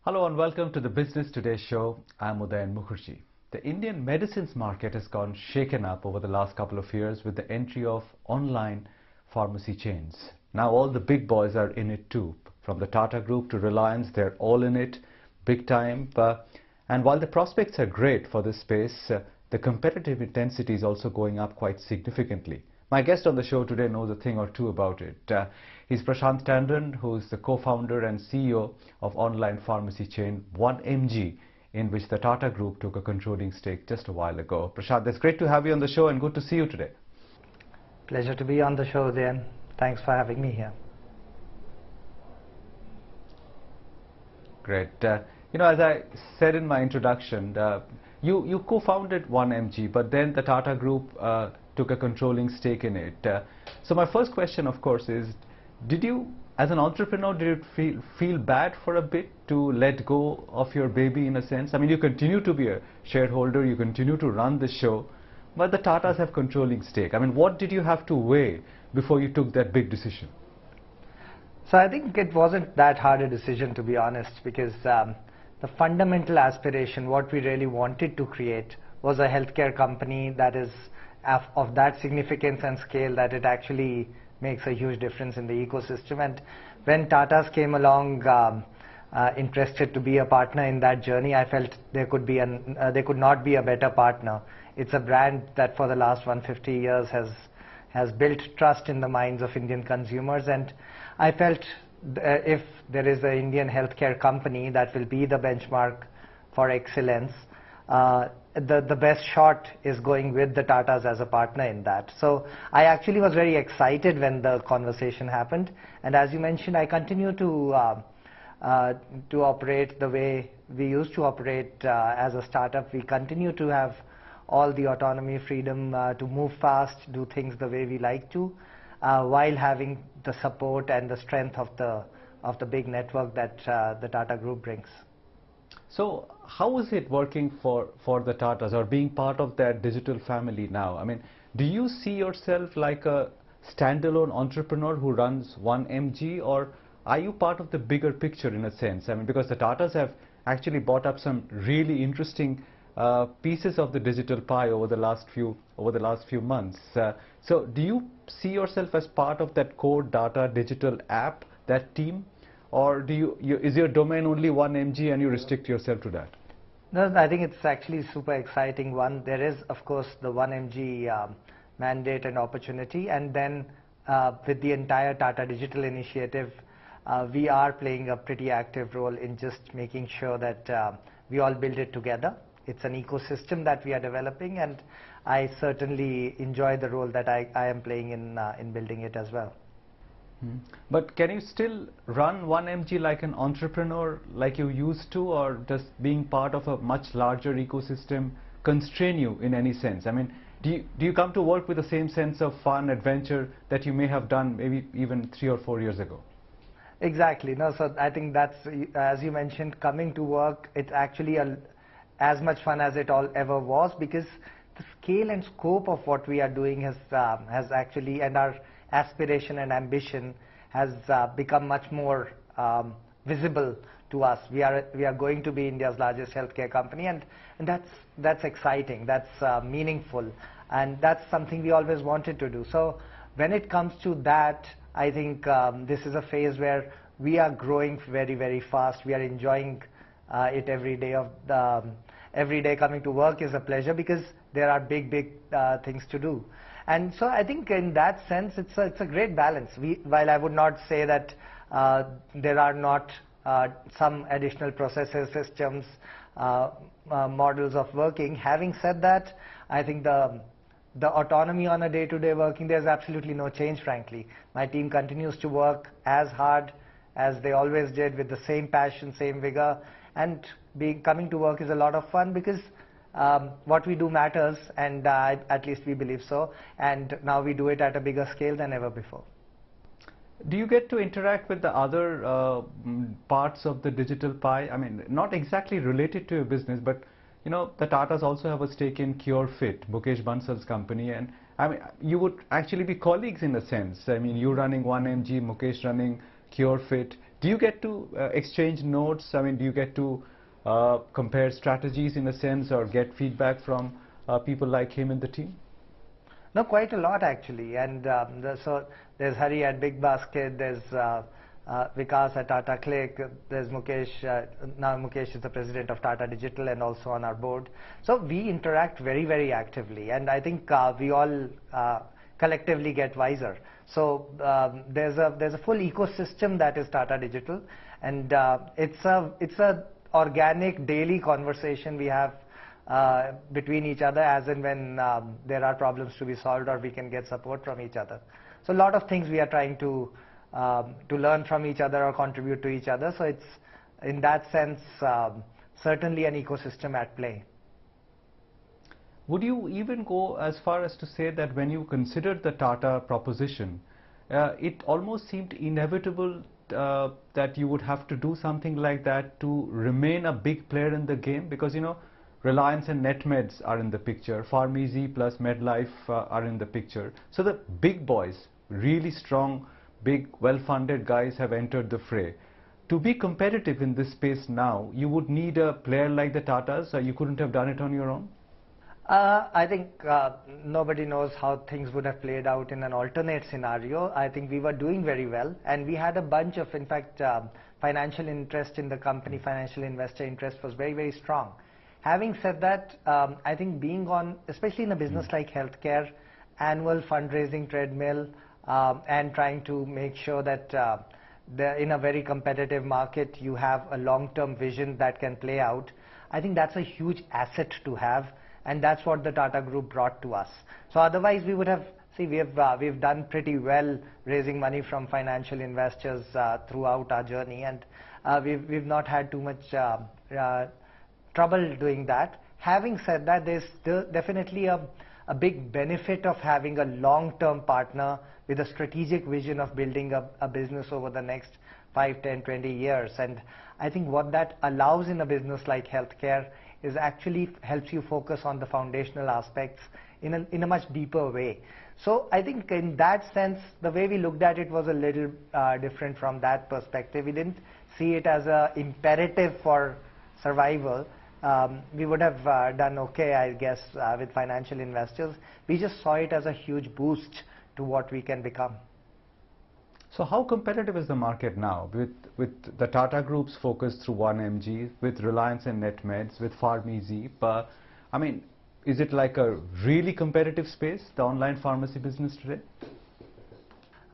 Hello and welcome to the Business Today show. I'm Mukherjee. The Indian medicines market has gone shaken up over the last couple of years with the entry of online pharmacy chains. Now all the big boys are in it too. From the Tata Group to Reliance, they're all in it, big time. And while the prospects are great for this space, the competitive intensity is also going up quite significantly. My guest on the show today knows a thing or two about it. He's Prashant Tandon, who's the co-founder and CEO of online pharmacy chain 1mg, in which the Tata Group took a controlling stake just a while ago. Prashant, it's great to have you on the show and good to see you today. Pleasure to be on the show, Dan. Thanks for having me here. Great. As I said in my introduction, you co-founded 1mg, but then the Tata Group took a controlling stake in it. So my first question, of course, is, did you, as an entrepreneur, did you feel bad for a bit to let go of your baby in a sense? I mean, you continue to be a shareholder, you continue to run the show, but the Tatas have controlling stake. I mean, what did you have to weigh before you took that big decision? So I think it wasn't that hard a decision, to be honest, because the fundamental aspiration, what we really wanted to create, was a healthcare company that is of that significance and scale that it actually makes a huge difference in the ecosystem. And when Tata's came along interested to be a partner in that journey, I felt there could not be a better partner. It's a brand that for the last 150 years has built trust in the minds of Indian consumers, and I felt if there is an Indian healthcare company that will be the benchmark for excellence, the best shot is going with the Tatas as a partner in that. So I actually was very excited when the conversation happened, and as you mentioned, I continue to operate the way we used to operate as a startup. We continue to have all the autonomy, freedom to move fast, do things the way we like to, while having the support and the strength of the big network that the Tata Group brings. So how is it working for the Tatas, or being part of that digital family now? I mean, do you see yourself like a standalone entrepreneur who runs 1mg, or are you part of the bigger picture in a sense? I mean, because the Tatas have actually bought up some really interesting pieces of the digital pie over the last few months. So do you see yourself as part of that core data digital app, that team? Or is your domain only 1mg and you restrict yourself to that? No, I think it's actually super exciting. One, there is, of course, the 1mg mandate and opportunity, and then with the entire Tata Digital initiative, we are playing a pretty active role in just making sure that we all build it together. It's an ecosystem that we are developing, and I certainly enjoy the role that I am playing in building it as well. But can you still run 1mg like an entrepreneur like you used to, or does being part of a much larger ecosystem constrain you in any sense? I mean, do you come to work with the same sense of fun, adventure that you may have done maybe even 3 or 4 years ago? Exactly. No, so I think that's, as you mentioned, coming to work, it's actually as much fun as it all ever was, because the scale and scope of what we are doing has actually, and our aspiration and ambition has become much more visible to us. We are going to be India's largest healthcare company, and that's exciting, that's meaningful, and that's something we always wanted to do. So when it comes to that, I think this is a phase where we are growing very, very fast. We are enjoying it every day. Every day coming to work is a pleasure because there are big things to do. And so I think in that sense, it's a great balance. While I would not say that there are not some additional processes, systems, models of working, having said that, I think the autonomy on a day-to-day working, there's absolutely no change, frankly. My team continues to work as hard as they always did, with the same passion, same vigor, and coming to work is a lot of fun because what we do matters, and at least we believe so, and now we do it at a bigger scale than ever before. Do you get to interact with the other parts of the digital pie? I mean, not exactly related to your business, but you know, the Tatas also have a stake in CureFit, Mukesh Bansal's company, and I mean, you would actually be colleagues in a sense. I mean, you running 1mg, Mukesh running CureFit. Do you get to exchange notes? I mean, do you get to compare strategies in a sense, or get feedback from people like him in the team? No, quite a lot actually. And so there's Hari at Big Basket, there's Vikas at Tata Click, there's Mukesh, now Mukesh is the president of Tata Digital and also on our board. So we interact very, very actively, and I think we all collectively get wiser. So there's a full ecosystem that is Tata Digital, and it's a organic daily conversation we have between each other, as and when there are problems to be solved or we can get support from each other. So a lot of things we are trying to learn from each other or contribute to each other. So it's, in that sense, certainly an ecosystem at play. Would you even go as far as to say that when you considered the Tata proposition, it almost seemed inevitable that you would have to do something like that to remain a big player in the game? Because, you know, Reliance and NetMeds are in the picture, PharmEasy plus MedLife are in the picture. So the big boys, really strong, big, well-funded guys have entered the fray. To be competitive in this space now, you would need a player like the Tatas, or you couldn't have done it on your own? I think nobody knows how things would have played out in an alternate scenario. I think we were doing very well, and we had a bunch of, in fact, financial interest in the company, financial investor interest was very, very strong. Having said that, I think being on, especially in a business like healthcare, annual fundraising treadmill, and trying to make sure that in a very competitive market you have a long-term vision that can play out, I think that's a huge asset to have, and that's what the Tata Group brought to us. So otherwise we would have, see, we've done pretty well raising money from financial investors throughout our journey, and we've not had too much trouble doing that. Having said that, there's still definitely a big benefit of having a long-term partner with a strategic vision of building a business over the next 5, 10, 20 years. And I think what that allows in a business like healthcare is actually helps you focus on the foundational aspects in a much deeper way. So I think in that sense, the way we looked at it was a little different from that perspective. We didn't see it as an imperative for survival. We would have done okay, I guess, with financial investors. We just saw it as a huge boost to what we can become. So how competitive is the market now with the Tata Group's focus through 1mg, with Reliance and NetMeds, with PharmEasy? I mean, is it like a really competitive space, the online pharmacy business today?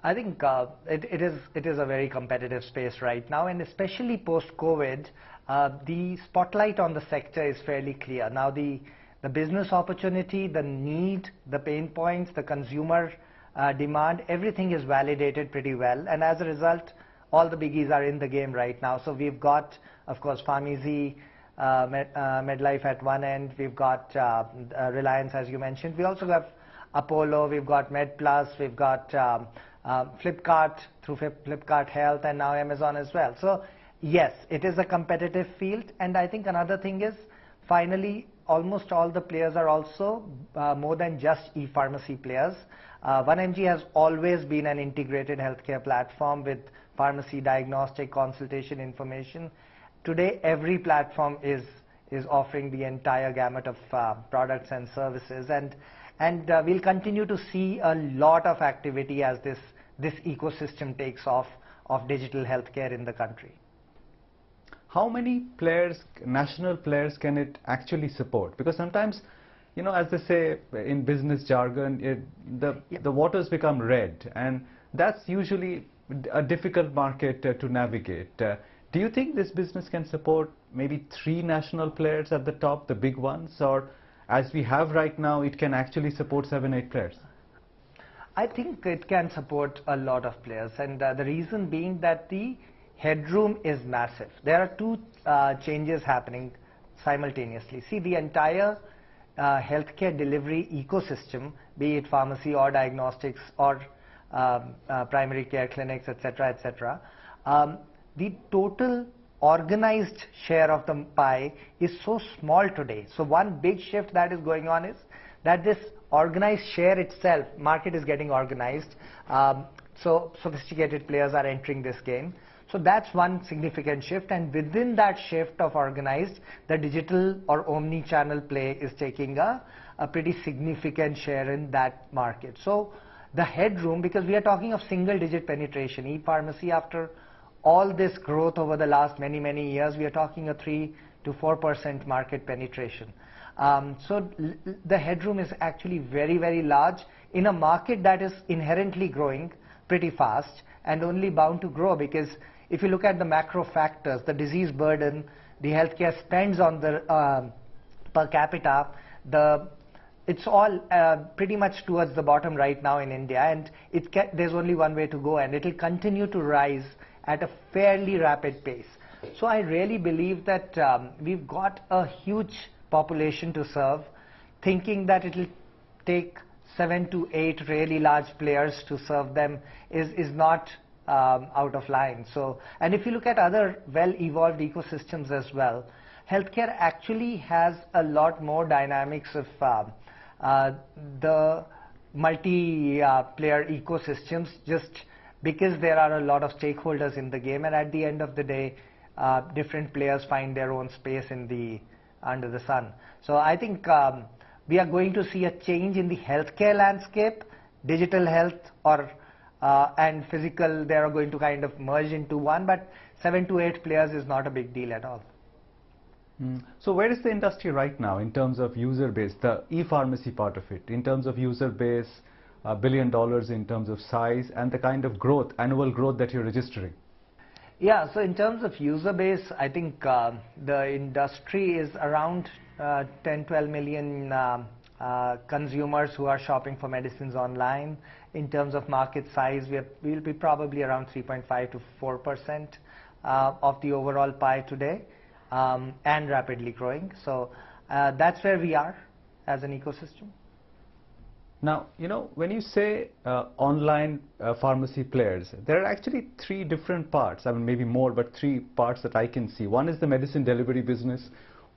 I think it is a very competitive space right now, and especially post-COVID, the spotlight on the sector is fairly clear. Now the business opportunity, the need, the pain points, the consumer demand, everything is validated pretty well, and as a result, all the biggies are in the game right now. So we've got, of course, PharmEasy, MedLife at one end, we've got Reliance, as you mentioned. We also have Apollo, we've got MedPlus, we've got Flipkart through Flipkart Health, and now Amazon as well. So yes, it is a competitive field, and I think another thing is, finally, almost all the players are also more than just e-pharmacy players. 1mg has always been an integrated healthcare platform with pharmacy, diagnostic, consultation information. Today, every platform is offering the entire gamut of products and services, and we'll continue to see a lot of activity as this ecosystem takes off of digital healthcare in the country. How many players, national players, can it actually support? Because sometimes, you know, as they say in business jargon, the waters become red, and that's usually a difficult market to navigate. Do you think this business can support maybe 3 national players at the top, the big ones, or as we have right now, it can actually support 7, 8 players? I think it can support a lot of players, and the reason being that the headroom is massive. There are 2 changes happening simultaneously. See, the entire healthcare delivery ecosystem, be it pharmacy or diagnostics or primary care clinics, etc., the total organized share of the pie is so small today. So one big shift that is going on is that this organized share itself, market is getting organized, so sophisticated players are entering this game. So that's one significant shift, and within that shift of organized, the digital or omni-channel play is taking a pretty significant share in that market. So the headroom, because we are talking of single-digit penetration, e-pharmacy, after all this growth over the last many years, we are talking a 3 to 4% market penetration. So the headroom is actually very large in a market that is inherently growing pretty fast and only bound to grow, because if you look at the macro factors, the disease burden, the healthcare spends on the per capita, it's all pretty much towards the bottom right now in India, and there's only one way to go, and it will continue to rise at a fairly rapid pace. So I really believe that we've got a huge population to serve. Thinking that it will take 7 to 8 really large players to serve them is not out of line. So, and if you look at other well-evolved ecosystems as well, healthcare actually has a lot more dynamics of the multi-player ecosystems, just because there are a lot of stakeholders in the game, and at the end of the day, different players find their own space under the sun. So I think we are going to see a change in the healthcare landscape. Digital health and physical, they are going to kind of merge into one, but 7 to 8 players is not a big deal at all. So where is the industry right now in terms of user base, the e-pharmacy part of it, in terms of user base, $1 billion in terms of size, and the kind of growth, annual growth that you're registering? Yeah, so in terms of user base, I think the industry is around 10-12 million consumers who are shopping for medicines online. In terms of market size, we'll be probably around 3.5 to 4% of the overall pie today, and rapidly growing. So that's where we are as an ecosystem. Now, when you say online pharmacy players, there are actually 3 different parts, I mean maybe more, but 3 parts that I can see. One is the medicine delivery business,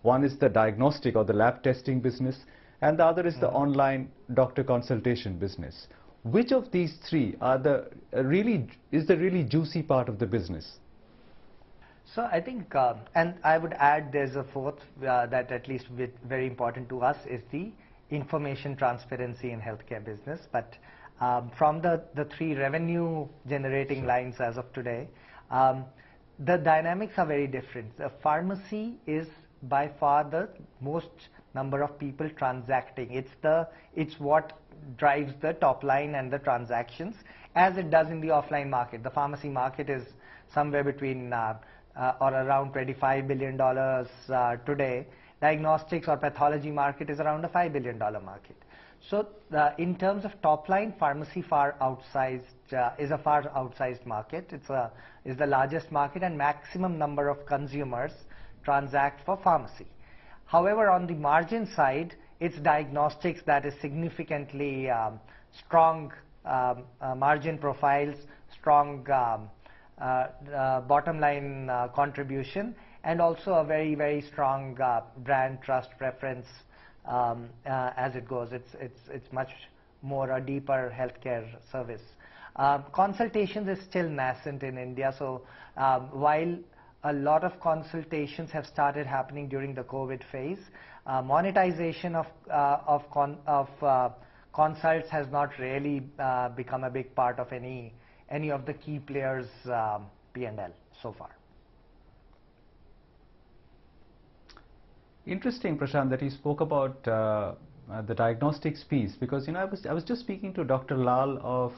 one is the diagnostic or the lab testing business, and the other is the online doctor consultation business. Which of these 3 are the really juicy part of the business? So I think, and I would add there's a fourth that at least very important to us is the information transparency in healthcare business. But from the 3 revenue generating lines as of today, the dynamics are very different. The pharmacy is by far the most number of people transacting. It's what drives the top line and the transactions, as it does in the offline market. The pharmacy market is somewhere between or around $25 billion today. Diagnostics or pathology market is around a $5 billion market. So in terms of top line, pharmacy is a far outsized market. It's the largest market, and maximum number of consumers transact for pharmacy. However, on the margin side, it's diagnostics that is significantly strong margin profiles, strong bottom line contribution, and also a very strong brand trust preference as it goes. It's much more a deeper healthcare service. Consultations is still nascent in India, so while a lot of consultations have started happening during the COVID phase, monetization of consults has not really become a big part of any of the key players' P&L so far. Interesting, Prashant, that you spoke about the diagnostics piece, because I was just speaking to Dr. Lal of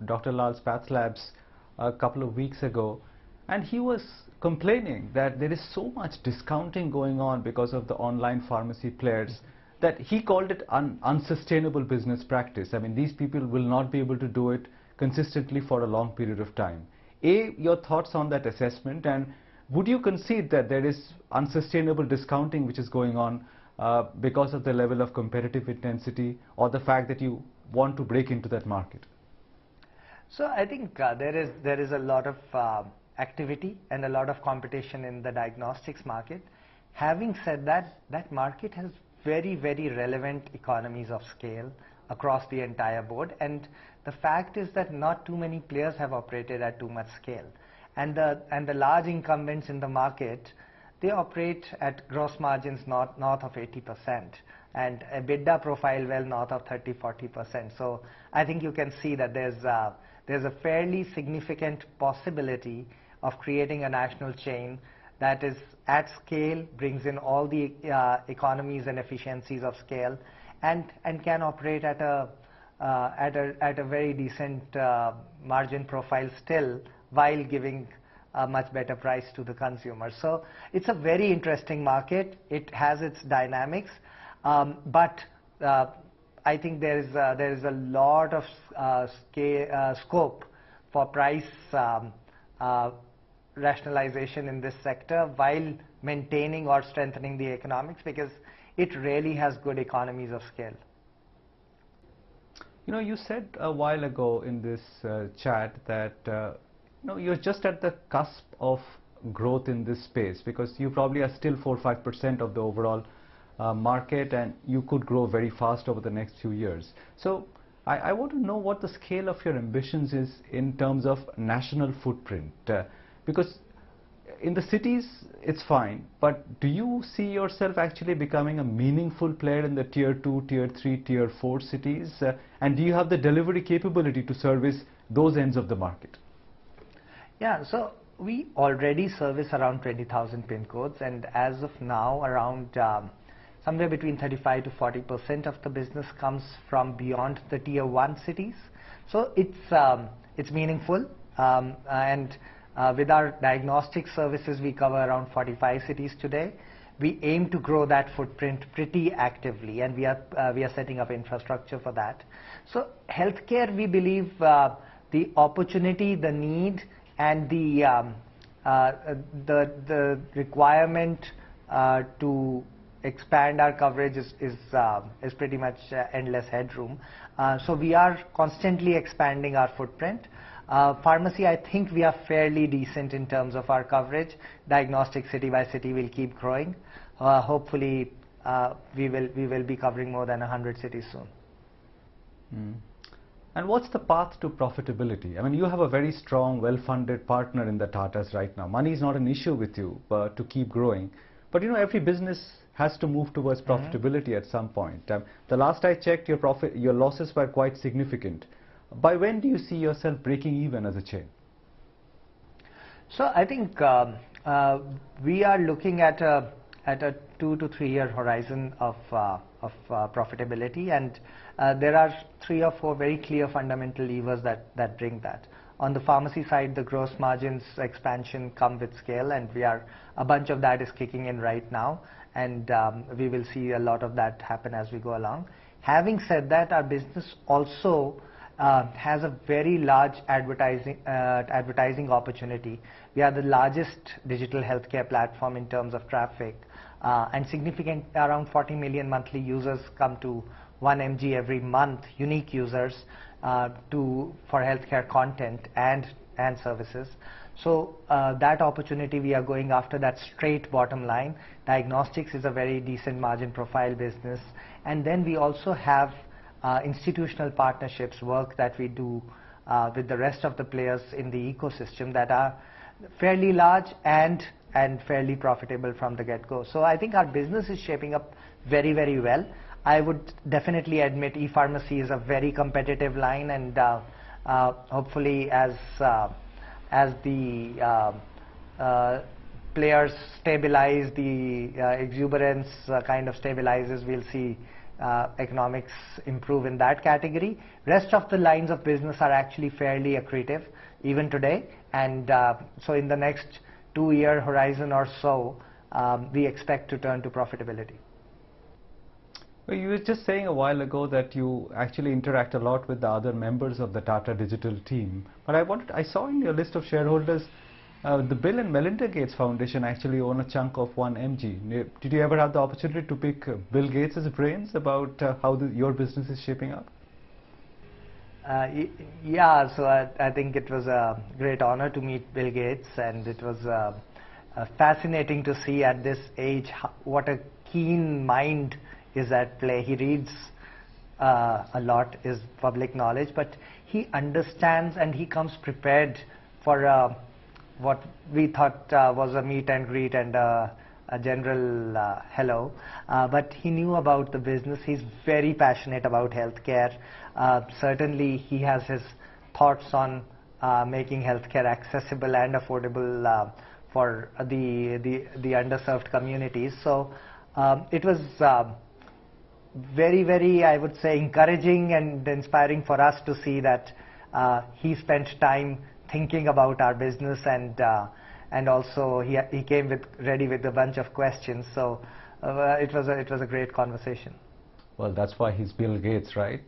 Dr. Lal's Path Labs a couple of weeks ago, and he was complaining that there is so much discounting going on because of the online pharmacy players that he called it unsustainable business practice. I mean, these people will not be able to do it consistently for a long period of time. Your thoughts on that assessment, and would you concede that there is unsustainable discounting which is going on because of the level of competitive intensity or the fact that you want to break into that market? So I think there is a lot of activity and a lot of competition in the diagnostics market. Having said that, that market has very relevant economies of scale across the entire board, and the fact is that not too many players have operated at too much scale. And the large incumbents in the market, they operate at gross margins north of 80% and EBITDA profile well north of 30-40%. So I think you can see that there's a fairly significant possibility of creating a national chain that is at scale, brings in all the economies and efficiencies of scale, and can operate at a very decent margin profile still, while giving a much better price to the consumer. So it's a very interesting market. It has its dynamics, but I think there is a lot of scope for price rationalization in this sector, while maintaining or strengthening the economics, because it really has good economies of scale. You know, you said a while ago in this chat that you're just at the cusp of growth in this space, because you probably are still 4-5% of the overall market, and you could grow very fast over the next few years. So I want to know what the scale of your ambitions is in terms of national footprint, because in the cities it's fine, but do you see yourself actually becoming a meaningful player in the tier 2, tier 3, tier 4 cities, and do you have the delivery capability to service those ends of the market? Yeah, so we already service around 20,000 pin codes, and as of now around somewhere between 35-40% of the business comes from beyond the tier 1 cities. So it's meaningful, and with our diagnostic services we cover around 45 cities today. We aim to grow that footprint pretty actively, and we are setting up infrastructure for that. So healthcare, we believe the opportunity, the need, and the requirement to expand our coverage is pretty much endless headroom. So we are constantly expanding our footprint. Pharmacy, I think we are fairly decent in terms of our coverage. Diagnostic, city by city, will keep growing. Hopefully, we will be covering more than 100 cities soon. And what's the path to profitability? I mean, you have a very strong, well-funded partner in the Tatas right now. Money is not an issue with you to keep growing. But every business has to move towards profitability at some point. The last I checked, your losses were quite significant. By when do you see yourself breaking even as a chain? So I think we are looking at a 2 to 3 year horizon of profitability, and there are 3 or 4 very clear fundamental levers that bring that. On the pharmacy side, the gross margins expansion come with scale, and a bunch of that is kicking in right now, and we will see a lot of that happen as we go along. Having said that, our business also has a very large advertising opportunity. We are the largest digital healthcare platform in terms of traffic, and significant, around 40 million monthly users come to 1mg every month, unique users for healthcare content and services. So that opportunity we are going after, that straight bottom line. Diagnostics is a very decent margin profile business, and then we also have institutional partnerships work that we do with the rest of the players in the ecosystem that are fairly large and fairly profitable from the get-go. So I think our business is shaping up very, very well. I would definitely admit e-pharmacy is a very competitive line, and hopefully as the players stabilize, the exuberance kind of stabilizes, we'll see economics improve in that category. Rest of the lines of business are actually fairly accretive even today, and so in the next 2 year horizon or so, we expect to turn to profitability. Well, you were just saying a while ago that you actually interact a lot with the other members of the Tata digital team, but I saw in your list of shareholders the Bill and Melinda Gates Foundation actually own a chunk of 1mg. Did you ever have the opportunity to pick Bill Gates' brains about how your business is shaping up? Yeah, so I think it was a great honor to meet Bill Gates, and it was fascinating to see at this age what a keen mind is at play. He reads a lot, is public knowledge, but he understands and he comes prepared for what we thought was a meet and greet and a general hello, but he knew about the business. He's very passionate about healthcare. Certainly, he has his thoughts on making healthcare accessible and affordable for the underserved communities. So it was very, very, I would say, encouraging and inspiring for us to see that he spent time thinking about our business, and also he came ready with a bunch of questions. So it was a great conversation. Well, that's why he's Bill Gates, right?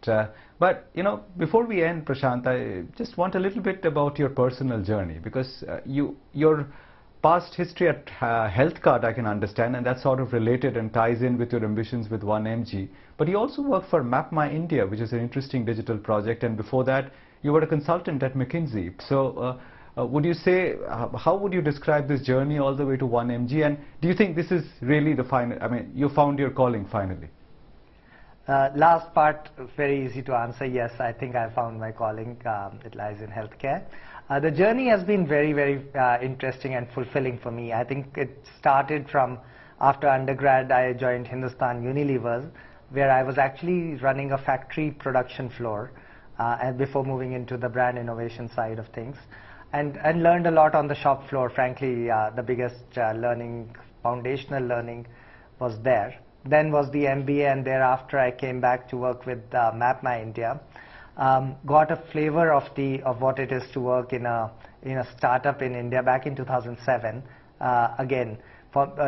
But before we end, Prashant, I just want a little bit about your personal journey, because your past history at HealthCard I can understand, and that's sort of related and ties in with your ambitions with 1mg. But you also worked for MapMyIndia, which is an interesting digital project, and before that you were a consultant at McKinsey. So would you say, how would you describe this journey all the way to 1mg, and do you think this is really the final, I mean, you found your calling finally? Last part, very easy to answer. Yes, I think I found my calling. It lies in healthcare. The journey has been very, very interesting and fulfilling for me. I think it started from after undergrad. I joined Hindustan Unilever, where I was actually running a factory production floor, and before moving into the brand innovation side of things, and learned a lot on the shop floor. Frankly, the biggest foundational learning was there. Then was the MBA, and thereafter I came back to work with MapMyIndia. Got a flavor of what it is to work in a startup in India back in 2007. Again,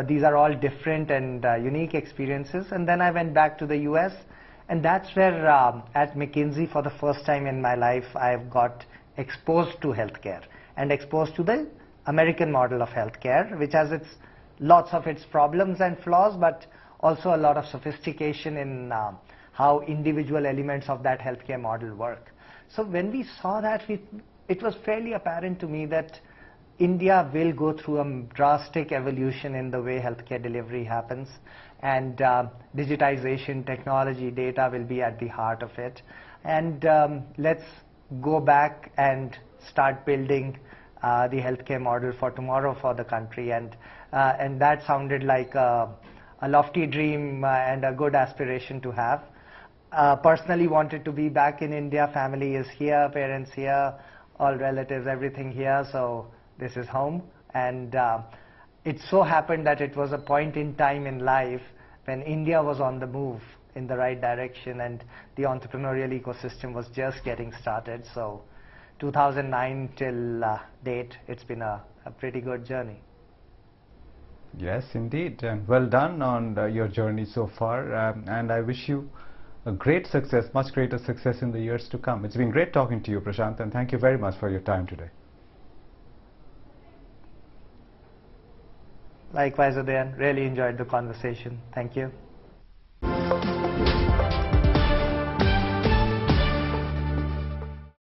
these are all different and unique experiences. And then I went back to the US, and that's where at McKinsey for the first time in my life I've got exposed to healthcare and exposed to the American model of healthcare, which has lots of its problems and flaws, but also a lot of sophistication in how individual elements of that healthcare model work. So when we saw that, it was fairly apparent to me that India will go through a drastic evolution in the way healthcare delivery happens, and digitization, technology, data will be at the heart of it. And let's go back and start building the healthcare model for tomorrow for the country. And that sounded like a lofty dream and a good aspiration to have. Personally wanted to be back in India. Family is here, parents here, all relatives, everything here. So this is home. And it so happened that it was a point in time in life when India was on the move in the right direction, and the entrepreneurial ecosystem was just getting started. So 2009 till date, it's been a pretty good journey. Yes, indeed, and well done on your journey so far, and I wish you a great success, much greater success in the years to come. It's been great talking to you, Prashant, and thank you very much for your time today. Likewise, Udayan, really enjoyed the conversation. Thank you.